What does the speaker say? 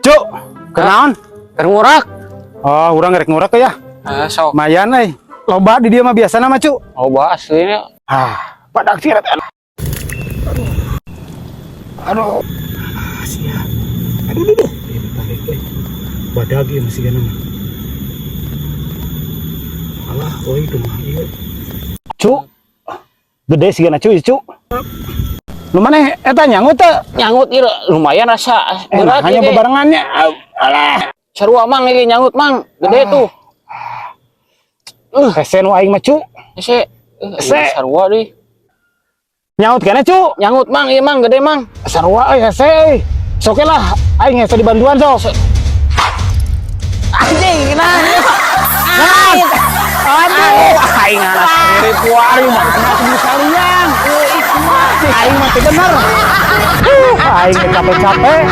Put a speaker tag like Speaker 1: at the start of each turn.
Speaker 1: Cuk, kenaon?
Speaker 2: Keur ngurak.
Speaker 1: Oh, urang rek ngurak ya.
Speaker 2: Sok.
Speaker 1: Mayan euy. Loba di dieu mah biasana mah, Cuk.
Speaker 2: Loba aslinya.
Speaker 1: Padak sirat. Aduh. Sia. Aduh. Badag ieu masih kana mah. Alah, euy kumaha ieu. Cuk. Gede sigana cuy, Cuk. Lu maneh eta nyangut teh?
Speaker 2: Nyangut ieu lumayan rasa berat
Speaker 1: hanya
Speaker 2: ieu.
Speaker 1: bebarengannya. Alah.
Speaker 2: Sarua mang ieu nyangut mang, gede tuh.
Speaker 1: Hese nu aing mah, Cuk.
Speaker 2: Hese.
Speaker 1: Hese.
Speaker 2: Sarua deui.
Speaker 1: Nyaut kana, Cuk.
Speaker 2: Nyangut mang ieu mang gede mang.
Speaker 1: Sarua euy hese euy. Sok lah aing hese dibantuan sok.
Speaker 2: Anjing nah.
Speaker 1: Aduh, aing anak sendiri puari mah kena sekalian. Aing mah teh bener. Aing capek-capek.